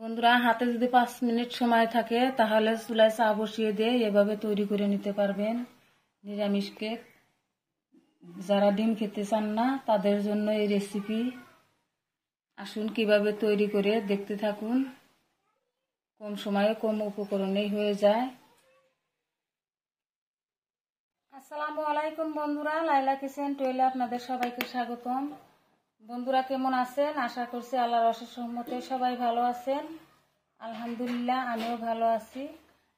বন্ধুরা, হাতে যদি 5 মিনিট সময় থাকে তাহলে চুলায় চা বসিয়ে দিয়ে এভাবে তৈরি করে নিতে পারবেন নিরামিষ কেক। যারা ডিম খেতে চান না তাদের জন্য এই রেসিপি। আসুন কিভাবে তৈরি করে দেখতে থাকুন। কম সময়ে কম উপকরণেই হয়ে যায়। আসসালামু আলাইকুম বন্ধুরা, লাইলা কিচেন টুয়েলে আপনাদের সবাইকে স্বাগতম। বন্ধুরা কেমন আছেন? আশা করছি আল্লাহর অশেষ রহমতে সবাই ভালো আছেন। আলহামদুলিল্লাহ, আমিও ভালো আছি।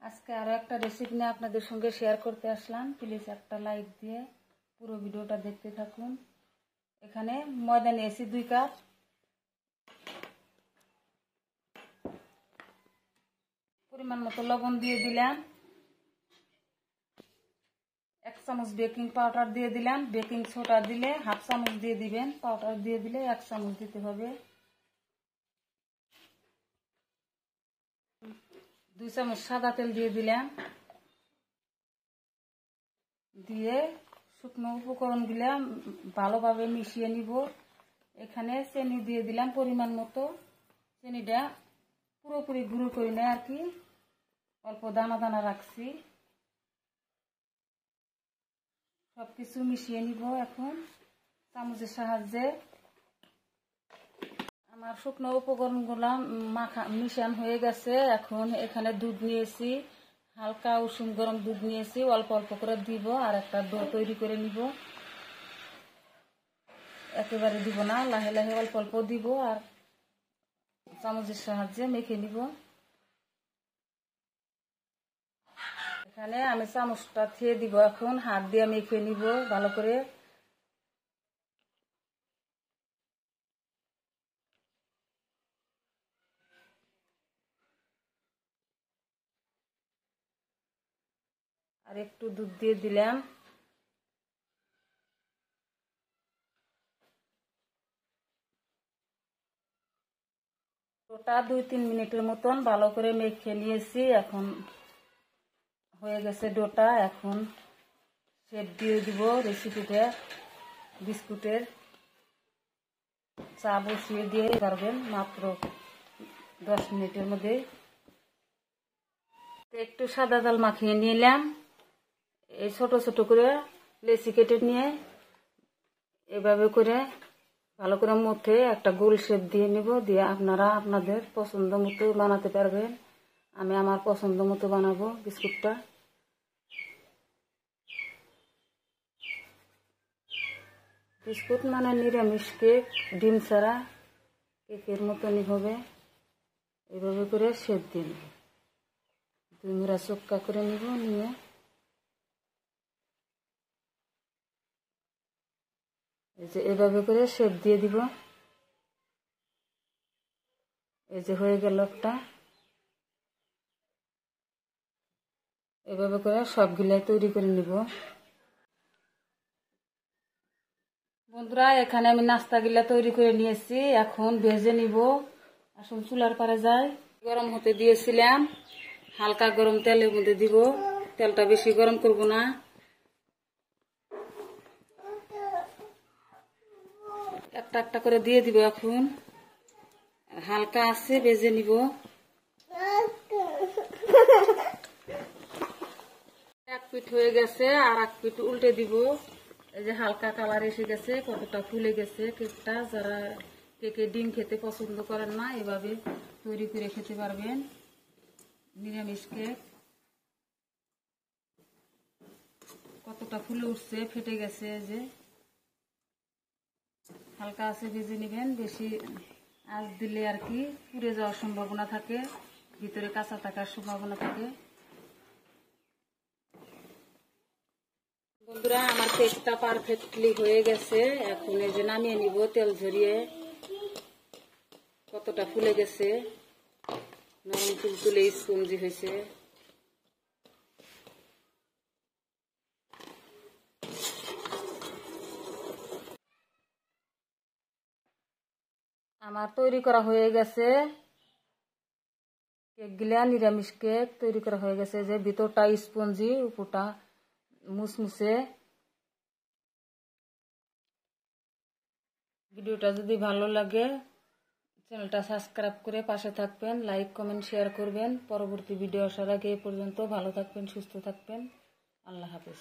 আজকে আরো একটা রেসিপি নিয়ে আপনাদের সঙ্গে শেয়ার করতে আসলাম। প্লিজ একটা লাইক দিয়ে পুরো ভিডিওটা দেখতে থাকুন। এখানে ময়দা নিয়েছি 2 কাপ। পরিমাণ মতো লবণ দিয়ে দিলাম। 1 চামচ বেকিং পাউডার দিয়ে দিলাম। বেকিং সোডা দিলে 1/2 চামচ দিয়ে দিবেন, পাউডার দিয়ে দিলে 1 চামচ দিতে হবে। 2 চামচ সাদা তেল দিয়ে দিলাম। দিয়ে শুকনো উপকরণগুলো ভালোভাবে মিশিয়ে নিব। এখানে চিনি দিয়ে দিলাম পরিমাণ মতো। চিনিটা পুরোপুরি গুঁড়ো করি না আর কি, অল্প দানা দানা রাখছি। সবকিছু মিশিয়ে নিব এখন চামচের সাহায্যে। আমার শুকনো উপকরণগুলো মিশান হয়ে গেছে। এখন এখানে দুধ নিয়েছি, হালকা উষুম গরম দুধ নিয়েছি, অল্প অল্প করে দিব। আর একটা ডো তৈরি করে নিব। একেবারে দিব না, লাহে লাহে অল্প অল্প দিব আর চামচের সাহায্যে মেখে নিব। এখানে আমি চামচটা দিয়ে দিব, এখন হাত দিয়ে মেখে নিব ভালো করে। আর একটু দুধ দিয়ে দিলাম। ওটা 2-3 মিনিটের মতন ভালো করে মেখে নিয়েছি। এখন হয়ে গেছে ডোটা। এখন শেপ দিয়ে দিব রেসিপিটা। বিস্কুটের চা বসিয়ে দিয়ে পারবেন মাত্র 10 মিনিটের মধ্যে। একটু সাদা তেল মাখিয়ে নিলাম। এই ছোট ছোট করে লেচি কেটে নিয়ে এভাবে করে ভালো করে মুঠে একটা গোল শেপ দিয়ে নিব। দিয়ে আপনারা আপনাদের পছন্দ মতো বানাতে পারবেন। আমি আমার পছন্দ মতো বানাবো বিস্কুটটা। বিস্কুট মানে নিরামিষ কেক, ডিম ছাড়া কেকের মতনই হবে। এভাবে করে শেপ দিয়ে নেব। 2 মুড়া চোক্কা করে নিব। নিয়ে এই যে এভাবে করে শেপ দিয়ে দিব। এই যে হয়ে গেল একটা। এভাবে করে সবগুলাই তৈরি করে নিব। বন্ধুরা, এখানে আমি নাস্তাগুলা তৈরি করে নিয়েছি। এখন ভেজে নিব। আসুন চুলার পারে যাই। গরম হতে দিয়েছিলাম, হালকা গরম তেলের মধ্যে দিব। তেলটা বেশি গরম করব না। একটা একটা করে দিয়ে দিব। এখন হালকা আছে ভেজে নিব। এক পিঠ হয়ে গেছে, আর এক পিঠ উল্টে দিব। এই যে হালকা কালার এসে গেছে, কতটা ফুলে গেছে কেকটা। যারা কেকে ডিম খেতে পছন্দ করেন না, এভাবে তৈরি করে খেতে পারবেন নিরামিষ কেক। কতটা ফুলে উঠছে, ফেটে গেছে। যে হালকা আছে ভেজে নেবেন। বেশি আঁচ দিলে আর কি পুড়ে যাওয়ার সম্ভাবনা থাকে, ভিতরে কাঁচা থাকার সম্ভাবনা থাকে। বন্ধুরা, আমার কেকটা পারফেক্টলি হয়ে গেছে। এখন এই যে নামিয়ে নিব তেল ঝরিয়ে। কতটা ফুলে গেছে, নরম তুলতুলে স্পঞ্জি হয়েছে। আমার তৈরি করা হয়ে গেছে কেকগুলা। নিরামিষ কেক তৈরি করা হয়ে গেছে। যে ভিতরটা স্পঞ্জি, উপরটা মুসমুসে। ভিডিওটা যদি ভালো লাগে চ্যানেলটা সাবস্ক্রাইব করে পাশে থাকবেন, লাইক কমেন্ট শেয়ার করবেন। পরবর্তী ভিডিও আসার আগে এ পর্যন্ত ভালো থাকবেন, সুস্থ থাকবেন। আল্লাহ হাফেজ।